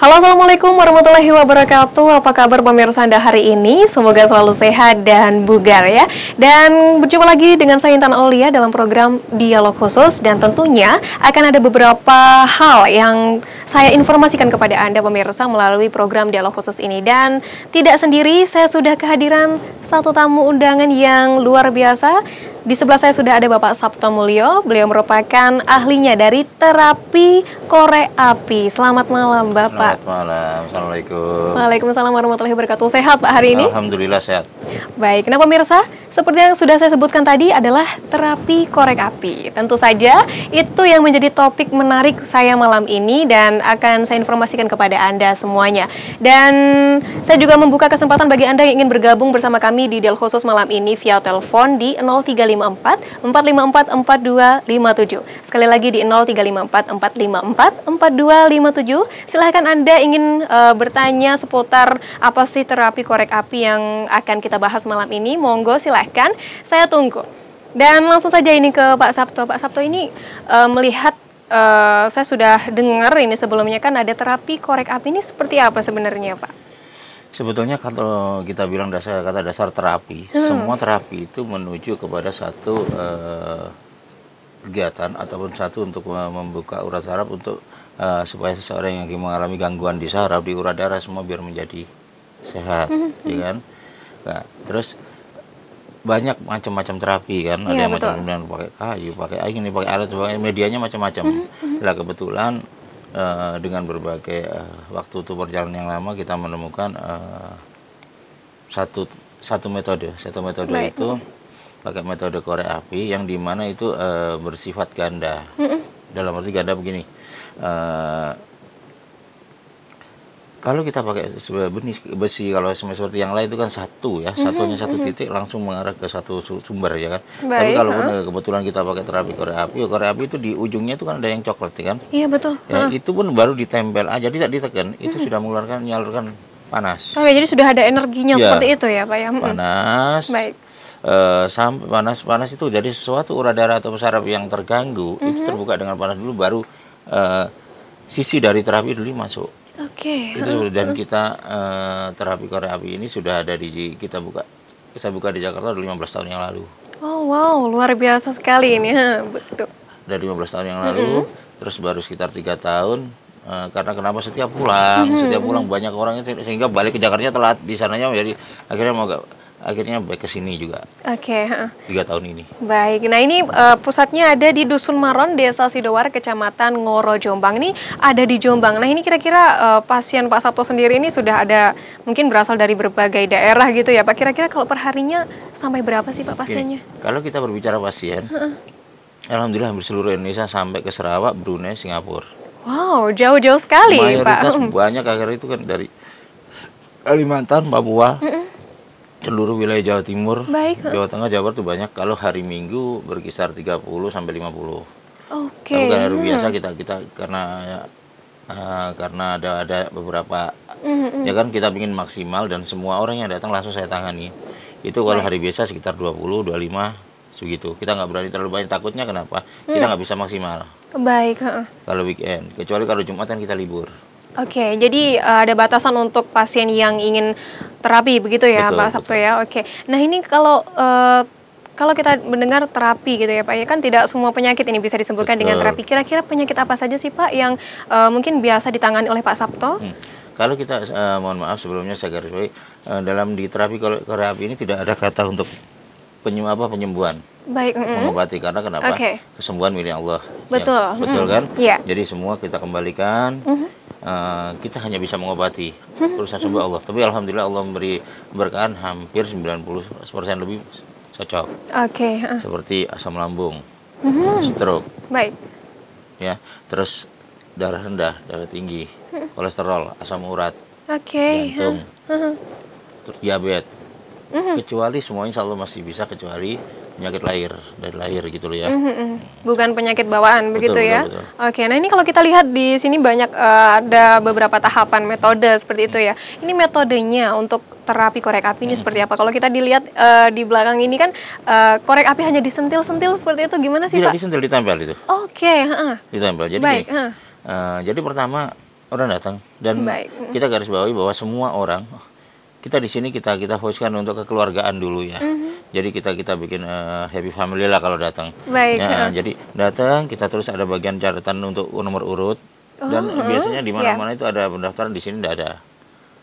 Halo, Assalamualaikum warahmatullahi wabarakatuh. Apa kabar pemirsa Anda hari ini? Semoga selalu sehat dan bugar ya. Dan berjumpa lagi dengan saya Intan Aulia dalam program Dialog Khusus. Dan tentunya akan ada beberapa hal yang saya informasikan kepada Anda pemirsa melalui program Dialog Khusus ini. Dan tidak sendiri, saya sudah kehadiran satu tamu undangan yang luar biasa. Di sebelah saya sudah ada Bapak Sabto Mulyo. Beliau merupakan ahlinya dari terapi korek api. Selamat malam, Bapak. Selamat malam, Assalamualaikum. Waalaikumsalam warahmatullahi wabarakatuh. Sehat Pak hari ini? Alhamdulillah sehat. Baik, nah pemirsa, seperti yang sudah saya sebutkan tadi adalah terapi korek api. Tentu saja itu yang menjadi topik menarik saya malam ini dan akan saya informasikan kepada Anda semuanya. Dan saya juga membuka kesempatan bagi Anda yang ingin bergabung bersama kami di Dialog Khusus malam ini via telepon di 0354 454 4257. Sekali lagi di 0354 454 4257. Silahkan Anda ingin bertanya seputar apa sih terapi korek api yang akan kita bahas malam ini. Monggo silahkan, saya tunggu. Dan langsung saja ini ke Pak Sabto. Pak Sabto ini melihat, saya sudah dengar ini sebelumnya kan ada terapi korek api, ini seperti apa sebenarnya Pak? Sebetulnya kalau kita bilang kata dasar terapi, semua terapi itu menuju kepada satu kegiatan ataupun satu untuk membuka urat saraf untuk supaya seseorang yang mengalami gangguan di saraf, di urat darah semua biar menjadi sehat, ya kan? Nah, terus banyak macam-macam terapi kan, ada yang macam pakai kayu, pakai air, ini pakai alat, medianya macam-macam. Nah, kebetulan dengan berbagai waktu itu perjalanan yang lama kita menemukan satu metode itu pakai metode korek api yang dimana itu bersifat ganda. Dalam arti ganda begini. Kalau kita pakai benih besi, kalau seperti yang lain itu kan satu ya, satunya satu titik langsung mengarah ke satu sumber ya kan. Tapi kalau kebetulan kita pakai terapi korek api itu di ujungnya itu kan ada yang coklat ya kan. Iya betul. Ya, itu pun baru ditempel aja, tidak ditekan, itu sudah menyalurkan panas. Oke, jadi sudah ada energinya ya, seperti itu ya Pak ya. Panas. Baik. Sampai panas itu jadi sesuatu urat darah atau saraf yang terganggu itu terbuka dengan panas dulu, baru sisi dari terapi dulu masuk. Oke. Itu dan kita terapi korek api ini sudah ada kita buka di Jakarta udah 15 tahun yang lalu. Oh wow, luar biasa sekali ini. Betul. Dari 15 tahun yang lalu, terus baru sekitar 3 tahun. Karena kenapa setiap pulang banyak orang sehingga balik ke Jakarta telat di sananya, jadi akhirnya baik ke sini juga. Oke. 3 tahun ini. Baik, nah ini pusatnya ada di Dusun Maron, Desa Sidowar, Kecamatan Ngoro, Jombang. Ini ada di Jombang. Nah ini kira-kira pasien Pak Sabto sendiri ini sudah ada mungkin berasal dari berbagai daerah gitu ya Pak. Kira-kira kalau perharinya sampai berapa sih Pak pasiennya? Gini, kalau kita berbicara pasien, alhamdulillah hampir seluruh Indonesia sampai ke Sarawak, Brunei, Singapura. Wow, jauh-jauh sekali Pak. Mayoritas banyak akhirnya itu kan dari Kalimantan, Papua. Seluruh wilayah Jawa Timur, Jawa Tengah, Jawa Barat itu banyak. Kalau hari Minggu berkisar 30 sampai 50. Oke. Tapi kan hari biasa kita karena ada beberapa ya kan kita ingin maksimal dan semua orang yang datang langsung saya tangani. Itu kalau hari biasa sekitar 20, 25 segitu. Kita nggak berani terlalu banyak, takutnya kenapa? Kita nggak bisa maksimal. Baik. Kalau weekend, kecuali kalau Jumat kan kita libur. Oke, jadi ada batasan untuk pasien yang ingin terapi begitu ya, Pak Sabto ya. Oke. Nah ini kalau kita mendengar terapi gitu ya Pak, ya kan tidak semua penyakit ini bisa disembuhkan dengan terapi. Kira-kira penyakit apa saja sih Pak yang mungkin biasa ditangani oleh Pak Sabto? Kalau kita mohon maaf sebelumnya saya garis bawahi, dalam di terapi korek api ini tidak ada kata untuk penyembuhan. Baik. Mengobati, karena kenapa? Kesembuhan milik Allah. Betul. Ya, betul kan? Jadi semua kita kembalikan. Kita hanya bisa mengobati, urusan sembuh Allah. Tapi alhamdulillah Allah memberi keberkahan, hampir 90% lebih cocok. Seperti asam lambung, stroke, baik. Ya, terus darah rendah, darah tinggi, kolesterol, asam urat, jantung, terus diabetes. Kecuali semua insya Allah masih bisa, kecuali penyakit dari lahir gitu loh ya. Bukan penyakit bawaan begitu ya. Betul. Oke, nah ini kalau kita lihat di sini banyak ada beberapa tahapan metode seperti itu ya. Ini metodenya untuk terapi korek api ini seperti apa? Kalau kita dilihat di belakang ini kan korek api hanya disentil-sentil seperti itu, gimana sih Pak? Tidak disentil, ditempel itu. Ditempel. Jadi baik. Jadi pertama orang datang. Dan kita garis bawahi bahwa semua orang, kita di sini kita fokuskan untuk kekeluargaan dulu ya. Jadi kita bikin happy family lah kalau datang. Jadi datang, kita terus ada bagian catatan untuk nomor urut. Dan biasanya di mana-mana itu ada pendaftaran, di sini tidak ada.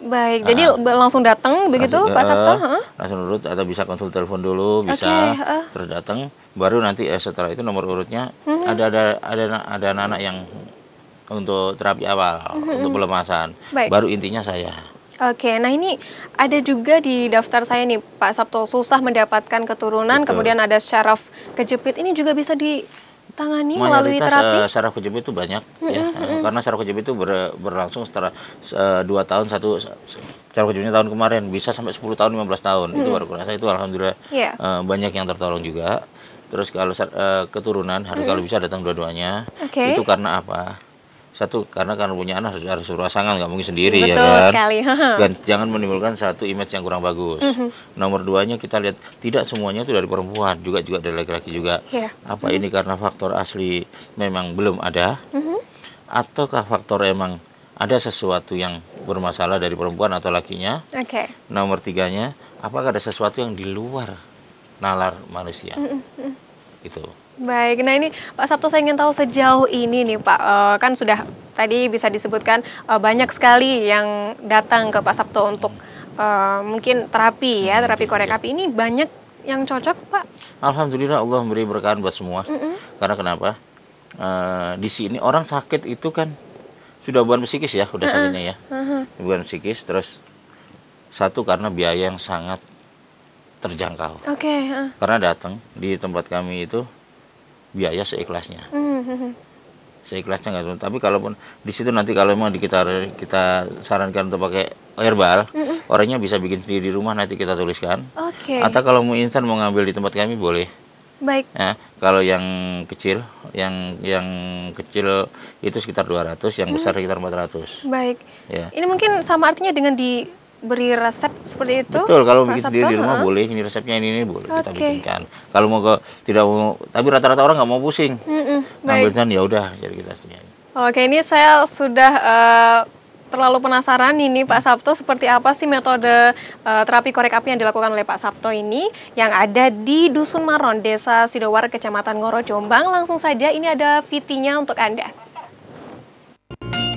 Baik, jadi langsung datang begitu Pak Sabto? Langsung urut, atau bisa konsul telepon dulu, bisa terus datang. Baru nanti setelah itu nomor urutnya ada anak-anak yang untuk terapi awal, untuk pelemasan. Baru intinya saya. Oke, nah ini ada juga di daftar saya nih Pak Sabto, susah mendapatkan keturunan, kemudian ada syaraf kejepit, ini juga bisa ditangani melalui terapi? Syaraf kejepit itu banyak ya, karena syaraf kejepit itu berlangsung setelah 2 tahun, syaraf kejepitnya tahun kemarin bisa sampai 10 tahun, 15 tahun, itu baru kerasa, itu alhamdulillah banyak yang tertolong juga. Terus kalau keturunan, kalau bisa datang dua-duanya. Itu karena apa? Satu, karena punya anak harus pasangan, nggak mungkin sendiri. Betul ya kan? Sekali. Dan jangan menimbulkan satu image yang kurang bagus. Nomor 2-nya kita lihat tidak semuanya itu dari perempuan, juga dari laki-laki juga. Apa ini karena faktor asli memang belum ada, ataukah faktor emang ada sesuatu yang bermasalah dari perempuan atau lakinya? Nomor 3-nya, apakah ada sesuatu yang di luar nalar manusia? Itu. Baik, nah ini Pak Sabto, saya ingin tahu sejauh ini nih Pak, kan sudah tadi bisa disebutkan banyak sekali yang datang ke Pak Sabto untuk mungkin terapi ya, terapi korek api, ini banyak yang cocok Pak? Alhamdulillah Allah memberi berkah buat semua. Karena kenapa? Di sini orang sakit itu kan sudah bukan psikis ya, udah sakitnya ya. Bukan psikis, terus satu karena biaya yang sangat terjangkau. Karena datang di tempat kami itu biaya seikhlasnya. Seikhlasnya nggak. Tapi kalaupun di situ nanti kalau memang kita sarankan untuk pakai herbal, orangnya bisa bikin sendiri di rumah, nanti kita tuliskan. Atau kalau mau instan mau ngambil di tempat kami boleh. Baik. Ya, kalau yang kecil, yang kecil itu sekitar 200, yang besar sekitar 400. Baik. Ya. Ini mungkin sama artinya dengan beri resep seperti itu? Betul, kalau bikin sendiri di rumah boleh, ini resepnya ini boleh kita bikinkan. Kalau tidak mau, tapi rata-rata orang nggak mau pusing. Ngambilkan ya udah, jadi kita sediain. Oke, ini saya sudah terlalu penasaran ini Pak Sabto, seperti apa sih metode terapi korek api yang dilakukan oleh Pak Sabto ini yang ada di Dusun Maron, Desa Sidowar, Kecamatan Ngoro, Jombang. Langsung saja, ini ada VT-nya untuk Anda.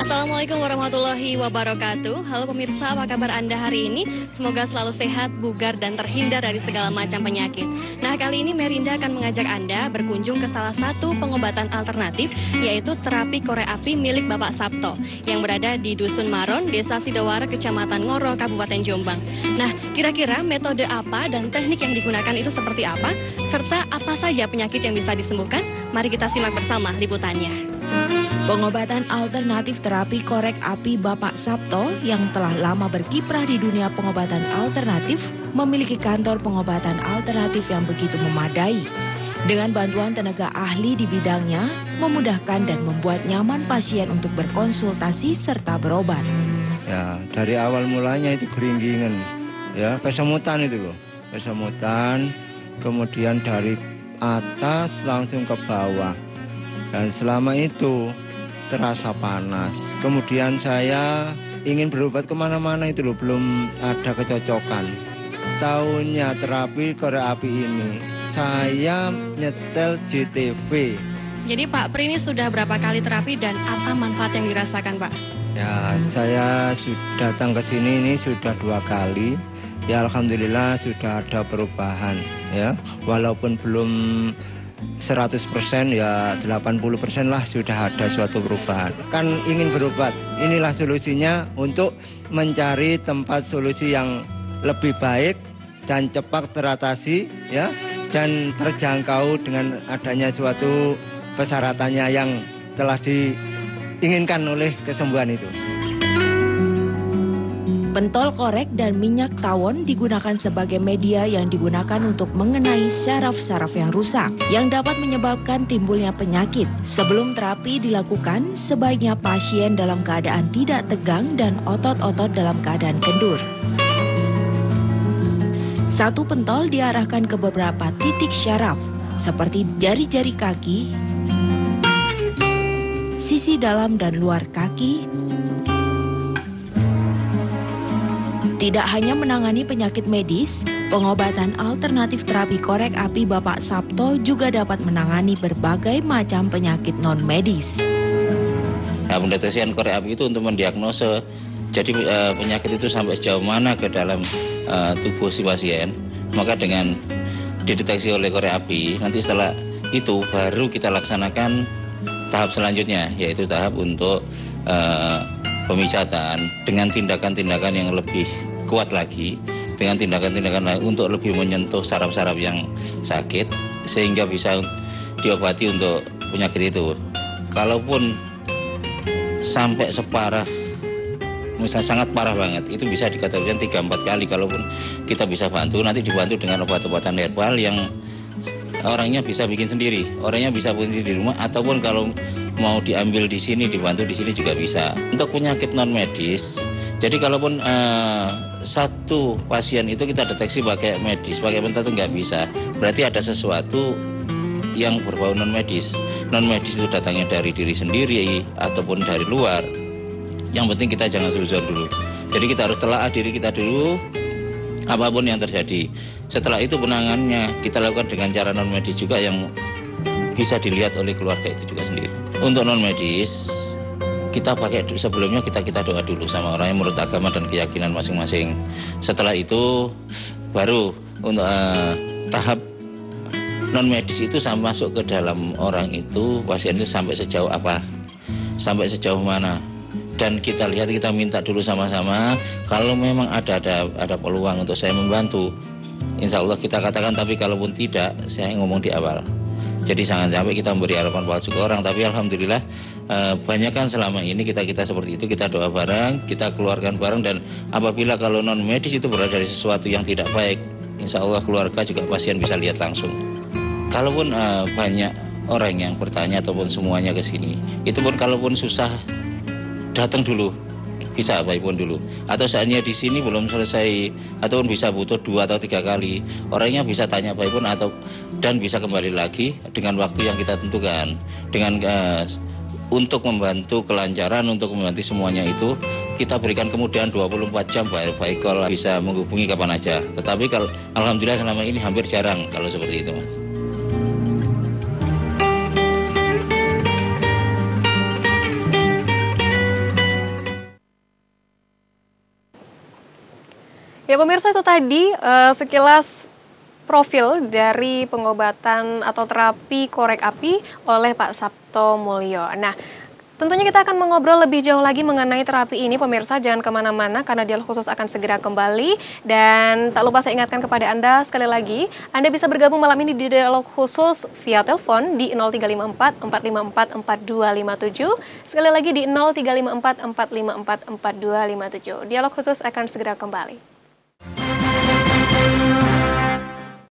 Assalamualaikum warahmatullahi wabarakatuh. Halo pemirsa, apa kabar Anda hari ini? Semoga selalu sehat, bugar, dan terhindar dari segala macam penyakit. Nah, kali ini Merinda akan mengajak Anda berkunjung ke salah satu pengobatan alternatif, yaitu terapi korek api milik Bapak Sabto, yang berada di Dusun Maron, Desa Sidowar, Kecamatan Ngoro, Kabupaten Jombang. Nah, kira-kira metode apa dan teknik yang digunakan itu seperti apa? Serta apa saja penyakit yang bisa disembuhkan? Mari kita simak bersama liputannya. Pengobatan alternatif terapi korek api Bapak Sabto yang telah lama berkiprah di dunia pengobatan alternatif memiliki kantor pengobatan alternatif yang begitu memadai. Dengan bantuan tenaga ahli di bidangnya, memudahkan dan membuat nyaman pasien untuk berkonsultasi serta berobat. Ya, dari awal mulanya itu keringgingan, ya kesemutan itu loh, kesemutan, kemudian dari atas langsung ke bawah. Dan selama itu terasa panas. Kemudian saya ingin berobat kemana-mana itu loh, belum ada kecocokan. Tahunnya terapi korek api ini, saya nyetel JTV. Jadi Pak Pri ini sudah berapa kali terapi dan apa manfaat yang dirasakan Pak? Ya, saya sudah datang ke sini ini sudah 2 kali. Ya alhamdulillah sudah ada perubahan ya. Walaupun belum 100% ya 80% lah sudah ada suatu perubahan. Kan ingin berobat, inilah solusinya untuk mencari tempat solusi yang lebih baik dan cepat teratasi ya, dan terjangkau dengan adanya suatu persyaratannya yang telah diinginkan oleh kesembuhan itu. Pentol korek dan minyak tawon digunakan sebagai media yang digunakan untuk mengenai syaraf-syaraf yang rusak yang dapat menyebabkan timbulnya penyakit. Sebelum terapi dilakukan, sebaiknya pasien dalam keadaan tidak tegang dan otot-otot dalam keadaan kendur. Satu pentol diarahkan ke beberapa titik syaraf seperti jari-jari kaki, sisi dalam dan luar kaki. Tidak hanya menangani penyakit medis, pengobatan alternatif terapi korek api Bapak Sabto juga dapat menangani berbagai macam penyakit non-medis. Nah, pendeteksian korek api itu untuk mendiagnose jadi penyakit itu sampai sejauh mana ke dalam tubuh si pasien. Maka dengan dideteksi oleh korek api, nanti setelah itu baru kita laksanakan tahap selanjutnya, yaitu tahap untuk pemijatan dengan tindakan-tindakan yang lebih kuat lagi, dengan tindakan-tindakan lain untuk lebih menyentuh saraf-saraf yang sakit sehingga bisa diobati untuk penyakit itu. Kalaupun sampai separah, misalnya sangat parah banget, itu bisa dikategorikan 3-4 kali. Kalaupun kita bisa bantu, nanti dibantu dengan obat-obatan herbal yang orangnya bisa bikin sendiri, orangnya bisa bikin di rumah, ataupun kalau mau diambil di sini, dibantu di sini juga bisa. Untuk penyakit non medis, jadi kalaupun satu pasien itu kita deteksi pakai medis, pakai mental itu nggak bisa, berarti ada sesuatu yang berbau non medis. Non medis itu datangnya dari diri sendiri ataupun dari luar. Yang penting kita jangan suzon dulu. Jadi kita harus telaah diri kita dulu, apapun yang terjadi. Setelah itu penanganannya kita lakukan dengan cara non medis juga yang bisa dilihat oleh keluarga itu juga sendiri. Untuk non medis, kita pakai sebelumnya kita doa dulu sama orang yang menurut agama dan keyakinan masing-masing. Setelah itu baru untuk tahap non medis itu sampai masuk ke dalam orang itu, pasien itu sampai sejauh apa, sampai sejauh mana. Dan kita lihat, kita minta dulu sama-sama, kalau memang ada peluang untuk saya membantu, insya Allah kita katakan, tapi kalaupun tidak, saya ngomong di awal. Jadi jangan sampai kita memberi harapan palsu ke orang. Tapi alhamdulillah banyak kan selama ini kita seperti itu, kita doa bareng, kita keluarkan bareng. Dan apabila kalau non medis itu berada dari sesuatu yang tidak baik, insya Allah keluarga juga pasien bisa lihat langsung. Kalaupun banyak orang yang bertanya ataupun semuanya ke sini, itu pun kalaupun susah, datang dulu, bisa apapun dulu. Atau saatnya di sini belum selesai, ataupun bisa butuh 2 atau 3 kali, orangnya bisa tanya apapun dan bisa kembali lagi dengan waktu yang kita tentukan. Dengan untuk membantu kelancaran, untuk membantu semuanya itu kita berikan kemudahan 24 jam, baik kalau bisa menghubungi kapan aja. Tetapi kalau alhamdulillah selama ini hampir jarang kalau seperti itu, Mas. Ya pemirsa, itu tadi sekilas profil dari pengobatan atau terapi korek api oleh Pak Sabto Mulyo. Nah, tentunya kita akan mengobrol lebih jauh lagi mengenai terapi ini, pemirsa. Jangan kemana-mana karena Dialog Khusus akan segera kembali. Dan tak lupa saya ingatkan kepada Anda sekali lagi, Anda bisa bergabung malam ini di Dialog Khusus via telepon di 0354 454 4257. Sekali lagi di 0354 454 4257. Dialog Khusus akan segera kembali.